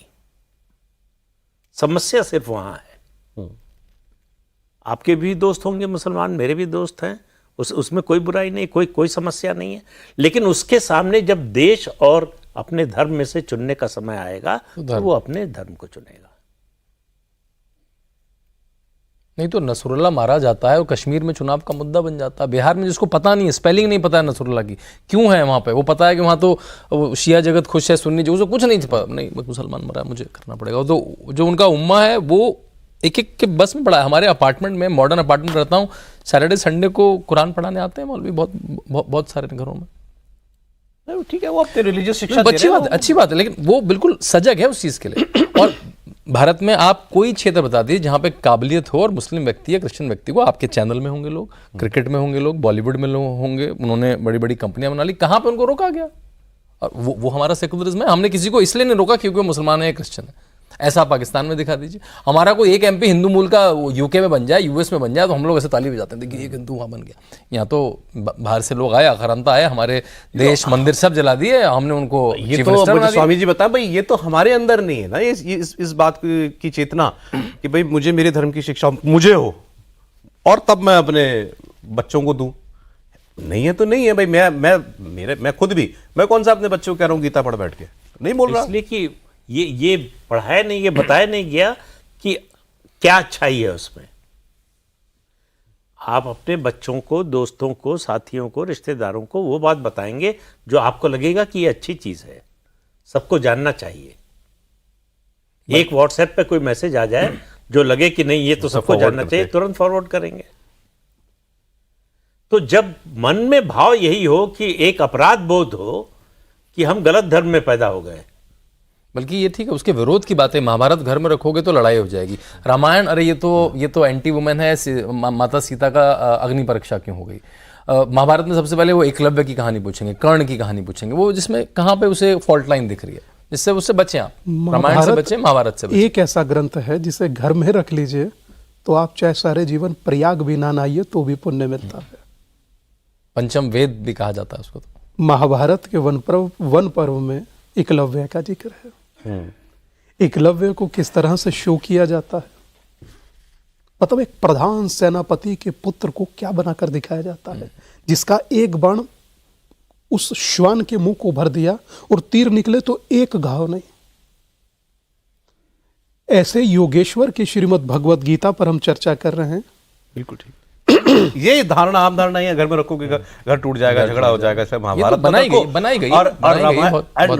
समस्या सिर्फ वहां है। आपके भी दोस्त होंगे मुसलमान, मेरे भी दोस्त हैं, उसमें कोई बुराई नहीं, कोई समस्या नहीं है। लेकिन उसके सामने जब देश और अपने धर्म में से चुनने का समय आएगा तो वो अपने धर्म को चुनेगा। नहीं तो नसरुल्ला मारा जाता है और कश्मीर में चुनाव का मुद्दा बन जाता है। बिहार में जिसको पता नहीं है, स्पेलिंग नहीं पता है नसरुल्ला की क्यों है वहाँ पे, वो पता है कि वहाँ तो शिया जगत खुश है, सुन्नी जगत कुछ नहीं पता, नहीं मुसलमान मरा है मुझे करना पड़ेगा। तो जो उनका उम्मा है वो एक के बस में पड़ा है। हमारे अपार्टमेंट में, मॉडर्न अपार्टमेंट रहता हूँ, सैटरडे संडे को कुरान पढ़ाने आते हैं मौलवी बहुत सारे घरों में। ठीक है, वो अपने रिलीजियस शिक्षा अच्छी बात है, लेकिन वो बिल्कुल सजग है उस चीज़ के लिए। और भारत में आप कोई क्षेत्र बता दीजिए जहाँ पे काबिलियत हो और मुस्लिम व्यक्ति या क्रिश्चियन व्यक्ति को, आपके चैनल में होंगे लोग, क्रिकेट में होंगे लोग, बॉलीवुड में लोग होंगे, उन्होंने बड़ी बड़ी कंपनियां बना ली, कहाँ पे उनको रोका गया? और वो हमारा सेकुलरिज्म है। हमने किसी को इसलिए नहीं रोका क्योंकि वो मुसलमान है या क्रिश्चियन है। ऐसा पाकिस्तान में दिखा दीजिए। हमारा कोई एक MP हिंदू मूल का UK में बन जाए, US में बन जाए, तो हम लोग ऐसे ताली बजाते हैं, देखिए एक हिंदू वहाँ बन गया। यहाँ तो बाहर से लोग आए, आक्रांता आए, हमारे देश मंदिर सब जला दिए, हमने उनको ये तो मुझे स्वामी जी बताया भाई, ये तो हमारे अंदर नहीं है ना इस बात की चेतना कि भाई मुझे मेरे धर्म की शिक्षा मुझे हो और तब मैं अपने बच्चों को दूं। नहीं है तो नहीं है भाई। मैं खुद भी, मैं कौन सा अपने बच्चों को कह रहा हूँ गीता पढ़ बैठ के, नहीं बोल रहा, इसलिए कि ये पढ़ाया नहीं, ये बताया नहीं गया कि क्या अच्छाई है उसमें। आप अपने बच्चों को, दोस्तों को, साथियों को, रिश्तेदारों को वो बात बताएंगे जो आपको लगेगा कि ये अच्छी चीज है, सबको जानना चाहिए। एक व्हाट्सएप पे कोई मैसेज आ जाए जो लगे कि नहीं ये तो सबको जानना चाहिए, तुरंत फॉरवर्ड करेंगे। तो जब मन में भाव यही हो कि एक अपराध बोध हो कि हम गलत धर्म में पैदा हो गए, बल्कि ये ठीक है, उसके विरोध की बातें, महाभारत घर में रखोगे तो लड़ाई हो जाएगी। रामायण, अरे ये तो एंटी वुमेन है, माता सीता का अग्नि परीक्षा क्यों हो गई। महाभारत में सबसे पहले वो एकलव्य की कहानी पूछेंगे, कर्ण की कहानी पूछेंगे, वो जिसमें कहाँ पे उसे फॉल्ट लाइन दिख रही है, जिससे उससे बचें आप। रामायण से बचें, महाभारत से बचें। एक ऐसा ग्रंथ है जिसे घर में रख लीजिए तो आप चाहे सारे जीवन प्रयाग भी ना नहाइए तो भी पुण्य मिलता है। पंचम वेद भी कहा जाता है उसको। तो महाभारत के वन पर्व में एकलव्य का जिक्र है। एकलव्य को किस तरह से शो किया जाता है, मतलब एक प्रधान सेनापति के पुत्र को क्या बनाकर दिखाया जाता है, जिसका एक बाण उस श्वान के मुंह को भर दिया और तीर निकले तो एक घाव नहीं। ऐसे योगेश्वर की श्रीमद् भगवत गीता पर हम चर्चा कर रहे हैं। बिल्कुल ठीक। ये धारणा, आम धारणा ही है, घर में रखोगे घर टूट जाएगा, झगड़ा हो जाएगा। सब महाभारत बनाई गई और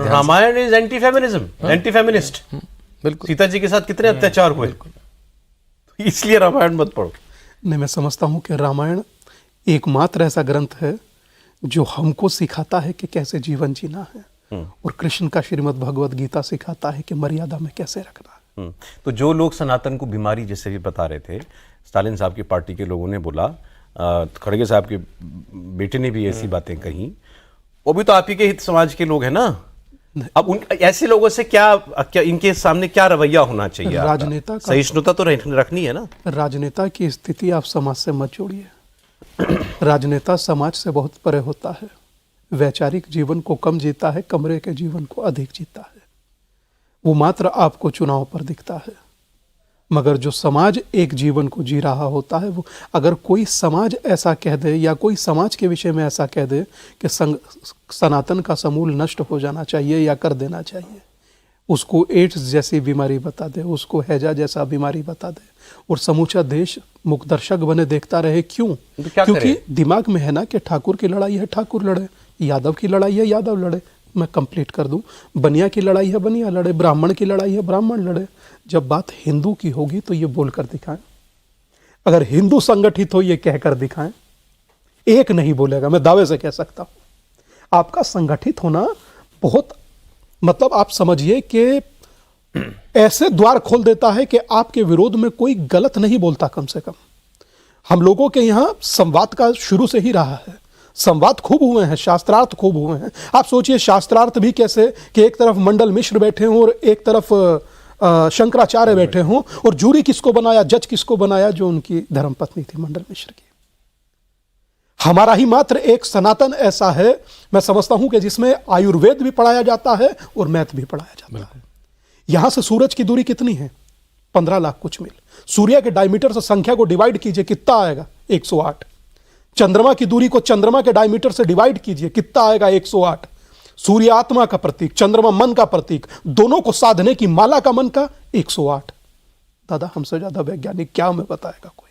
Ramayan is anti feminism, anti feminist. बिल्कुल, सीता जी के साथ कितने अत्याचार हुए, इसलिए रामायण मत पढ़ो। नहीं, मैं समझता हूं कि रामायण एकमात्र ऐसा ग्रंथ है जो हमको सिखाता है कि कैसे जीवन जीना है, और कृष्ण का श्रीमद् भगवत गीता सिखाता है कि मर्यादा में कैसे रखना है। तो जो लोग सनातन को बीमारी जैसे भी बता रहे थे, स्टालिन साहब की पार्टी के लोगों ने बोला, खड़गे साहब के बेटे ने भी ऐसी बातें कही, वो भी तो आप ही के हित समाज के लोग हैं ना। अब उन ऐसे लोगों से क्या इनके सामने क्या रवैया होना चाहिए? राजनेता का सहिष्णुता तो रखनी है ना। राजनेता की स्थिति आप समाज से मत जोड़िए। राजनेता समाज से बहुत परे होता है, वैचारिक जीवन को कम जीता है, कमरे के जीवन को अधिक जीता है। वो मात्र आपको चुनाव पर दिखता है, मगर जो समाज एक जीवन को जी रहा होता है, वो अगर कोई समाज ऐसा कह दे या कोई समाज के विषय में ऐसा कह दे कि सनातन का समूल नष्ट हो जाना चाहिए या कर देना चाहिए, उसको एड्स जैसी बीमारी बता दे, उसको हैजा जैसा बीमारी बता दे, और समूचा देश मुखदर्शक बने देखता रहे, क्यों? तो क्योंकि दिमाग में है ना कि ठाकुर की लड़ाई है ठाकुर लड़े, यादव की लड़ाई है यादव लड़े। मैं कंप्लीट कर दूं, बनिया की लड़ाई है बनिया लड़े, ब्राह्मण की लड़ाई है ब्राह्मण लड़े। जब बात हिंदू की होगी तो ये बोलकर दिखाएं। अगर हिंदू संगठित हो ये कहकर दिखाएं। एक नहीं बोलेगा, मैं दावे से कह सकता हूं। आपका संगठित होना बहुत, मतलब आप समझिए कि ऐसे द्वार खोल देता है कि आपके विरोध में कोई गलत नहीं बोलता। कम से कम हम लोगों के यहां संवाद का शुरू से ही रहा है, संवाद खूब हुए हैं, शास्त्रार्थ खूब हुए हैं। आप सोचिए शास्त्रार्थ भी कैसे कि एक तरफ मंडल मिश्र बैठे हों और एक तरफ शंकराचार्य बैठे हों, और जूरी किसको बनाया, जज किसको बनाया? जो उनकी धर्मपत्नी थी मंडल मिश्र की। हमारा ही मात्र एक सनातन ऐसा है, मैं समझता हूं कि जिसमें आयुर्वेद भी पढ़ाया जाता है और मैथ भी पढ़ाया जाता है। यहां से सूरज की दूरी कितनी है? 15 लाख कुछ मील। सूर्य के डायमीटर से संख्या को डिवाइड कीजिए, कितना आएगा? 108। चंद्रमा की दूरी को चंद्रमा के डायमीटर से डिवाइड कीजिए, कितना आएगा? 108। सूर्य आत्मा का प्रतीक, चंद्रमा मन का प्रतीक, दोनों को साधने की माला का मन का 108। दादा हमसे ज्यादा वैज्ञानिक क्या हमें बताएगा कोई?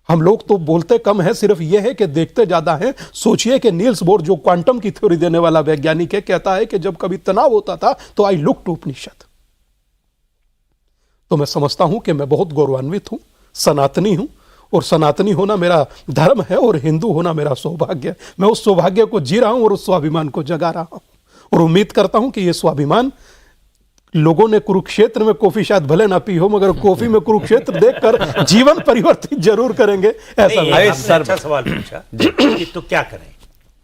हम लोग तो बोलते कम है, सिर्फ यह है कि देखते ज्यादा हैं। सोचिए कि नील्स बोर जो क्वांटम की थ्योरी देने वाला वैज्ञानिक है, कहता है कि जब कभी तनाव होता था तो आई लुक टू उपनिषद। तो मैं समझता हूं कि मैं बहुत गौरवान्वित हूं, सनातनी हूं, और सनातनी होना मेरा धर्म है और हिंदू होना मेरा सौभाग्य है। मैं उस सौभाग्य को जी रहा हूं और उस स्वाभिमान को जगा रहा हूं, और उम्मीद करता हूं कि यह स्वाभिमान लोगों ने कुरुक्षेत्र में कॉफी शायद भले ना पी हो, मगर कॉफी में कुरुक्षेत्र देखकर जीवन परिवर्तित जरूर करेंगे। ऐसा आपने अच्छा सवाल पूछा कि तो क्या करें?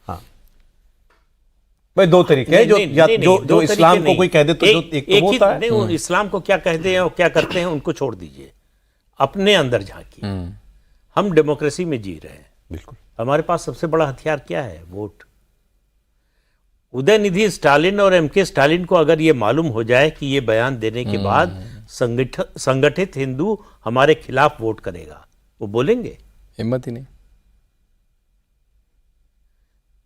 हाँ भाई, दो तरीके हैं। जो इस्लाम को कोई कह दे तो एक तो होता है। नहीं, इस्लाम को क्या कहते हैं और क्या करते हैं उनको छोड़ दीजिए, अपने अंदर झांकिए। हम डेमोक्रेसी में जी रहे हैं। बिल्कुल। हमारे पास सबसे बड़ा हथियार क्या है? वोट। उदयनिधि स्टालिन और एमके स्टालिन को अगर ये मालूम हो जाए कि ये बयान देने के बाद संगठित हिंदू हमारे खिलाफ वोट करेगा, वो बोलेंगे? हिम्मत ही नहीं।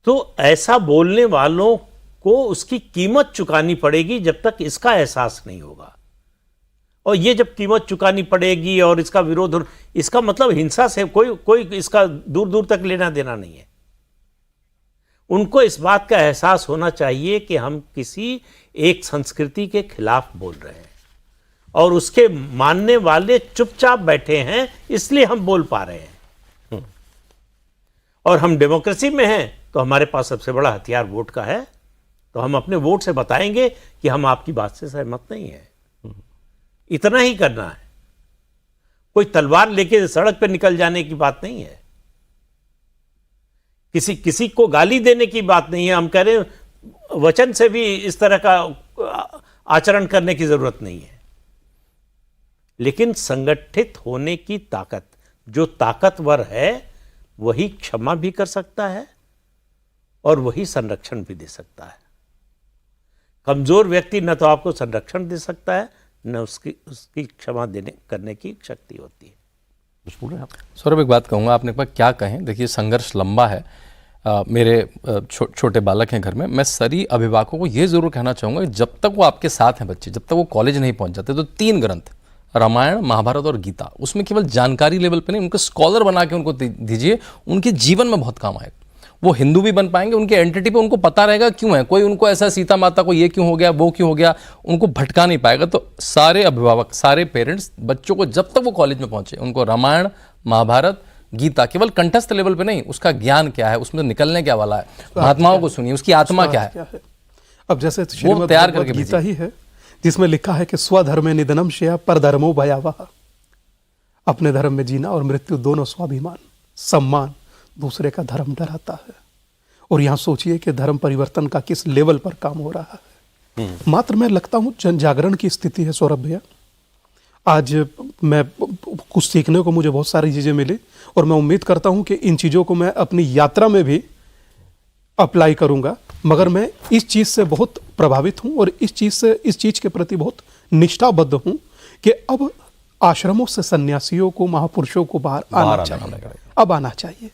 तो ऐसा बोलने वालों को उसकी कीमत चुकानी पड़ेगी जब तक इसका एहसास नहीं होगा। और ये जब कीमत चुकानी पड़ेगी और इसका विरोध, इसका मतलब हिंसा से कोई इसका दूर दूर तक लेना देना नहीं है। उनको इस बात का एहसास होना चाहिए कि हम किसी एक संस्कृति के खिलाफ बोल रहे हैं और उसके मानने वाले चुपचाप बैठे हैं, इसलिए हम बोल पा रहे हैं। और हम डेमोक्रेसी में हैं तो हमारे पास सबसे बड़ा हथियार वोट का है, तो हम अपने वोट से बताएंगे कि हम आपकी बात से सहमत नहीं है। इतना ही करना है, कोई तलवार लेके सड़क पे निकल जाने की बात नहीं है, किसी को गाली देने की बात नहीं है। हम कह रहे हैं वचन से भी इस तरह का आचरण करने की जरूरत नहीं है, लेकिन संगठित होने की ताकत, जो ताकतवर है वही क्षमा भी कर सकता है और वही संरक्षण भी दे सकता है। कमजोर व्यक्ति न तो आपको संरक्षण दे सकता है, न उसकी क्षमा करने की शक्ति होती है। कुछ बोल रहे हैं आप? सौरभ, एक बात कहूँगा, आपने कहा क्या कहें। देखिए, संघर्ष लंबा है। मेरे छोटे बालक हैं घर में। मैं सभी अभिभावकों को ये ज़रूर कहना चाहूँगा कि जब तक वो आपके साथ हैं बच्चे, जब तक वो कॉलेज नहीं पहुँच जाते, तो 3 ग्रंथ, रामायण, महाभारत और गीता, उसमें केवल जानकारी लेवल पे नहीं, उनको स्कॉलर बना के उनको दीजिए। उनके जीवन में बहुत काम आएगा। वो हिंदू भी बन पाएंगे, उनके एंटिटी पे उनको पता रहेगा क्यों है। कोई उनको ऐसा सीता माता को ये क्यों हो गया, वो क्यों हो गया, उनको भटका नहीं पाएगा। तो सारे अभिभावक, सारे पेरेंट्स बच्चों को जब तक वो कॉलेज में पहुंचे, उनको रामायण, महाभारत, गीता केवल कंठस्थ लेवल पे नहीं, उसका ज्ञान क्या है, उसमें निकलने क्या वाला है, महात्माओं को सुनिए, उसकी आत्मा क्या है। अब जैसे वो तैयार करके गीता ही है जिसमें लिखा है कि स्वधर्मे निधनम श्रेया परधर्मो भयावह। अपने धर्म में जीना और मृत्यु दोनों स्वाभिमान, सम्मान, दूसरे का धर्म डराता है। और यहां सोचिए कि धर्म परिवर्तन का किस लेवल पर काम हो रहा है। मात्र मैं लगता हूं जन जागरण की स्थिति है सौरभ भैया। आज मैं कुछ सीखने को मुझे बहुत सारी चीजें मिली और मैं उम्मीद करता हूं कि इन चीजों को मैं अपनी यात्रा में भी अप्लाई करूंगा। मगर मैं इस चीज से बहुत प्रभावित हूं और इस चीज के प्रति बहुत निष्ठाबद्ध हूं कि अब आश्रमों से सन्यासियों को, महापुरुषों को बाहर आना चाहिए। अब आना चाहिए।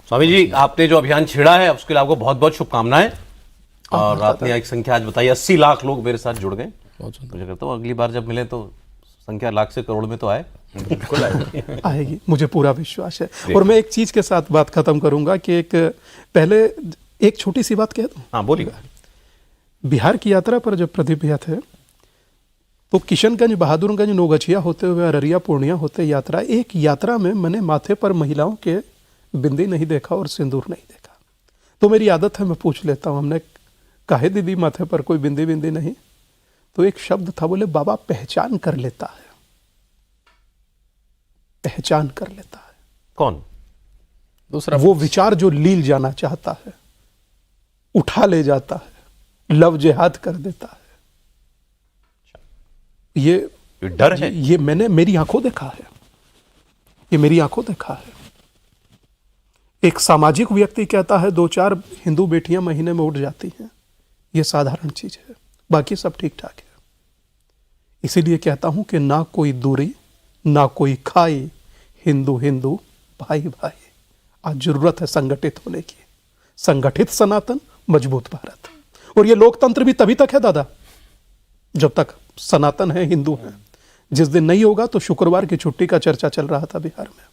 स्वामी जी, आपने जो अभियान छेड़ा है उसके लिए आपको बहुत बहुत शुभकामनाएं। और आपने एक संख्या आज बताई, 80 लाख लोग मेरे साथ जुड़ गए। मुझे करता हूँ अगली बार जब मिले तो संख्या लाख से करोड़ में तो आए। बिल्कुल आएगी, मुझे पूरा विश्वास है। और मैं एक चीज के साथ बात खत्म करूंगा कि पहले एक छोटी सी बात कह दूं। हाँ, बोलिए। बिहार की यात्रा पर जब प्रदीप भैया थे तो किशनगंज, बहादुरगंज, नौगछिया होते हुए अररिया, पूर्णिया होते यात्रा, एक यात्रा में मैंने माथे पर महिलाओं के बिंदी नहीं देखा और सिंदूर नहीं देखा। तो मेरी आदत है, मैं पूछ लेता हूं, हमने काहे दीदी माथे पर कोई बिंदी बिंदी नहीं? तो एक शब्द था, बोले बाबा पहचान कर लेता है, पहचान कर लेता है। कौन? दूसरा वो विचार जो लील जाना चाहता है, उठा ले जाता है, लव जिहाद कर देता है। ये डर है, ये मैंने मेरी आंखों देखा है, ये मेरी आंखों देखा है। एक सामाजिक व्यक्ति कहता है 2-4 हिंदू बेटियां महीने में उठ जाती हैं, ये साधारण चीज है, बाकी सब ठीक ठाक है। इसीलिए कहता हूं कि ना कोई दूरी, ना कोई खाई, हिंदू हिंदू, भाई भाई। आज जरूरत है संगठित होने की। संगठित सनातन, मजबूत भारत। और ये लोकतंत्र भी तभी तक है दादा जब तक सनातन है, हिंदू है। जिस दिन नहीं होगा तो शुक्रवार की छुट्टी का चर्चा चल रहा था बिहार में।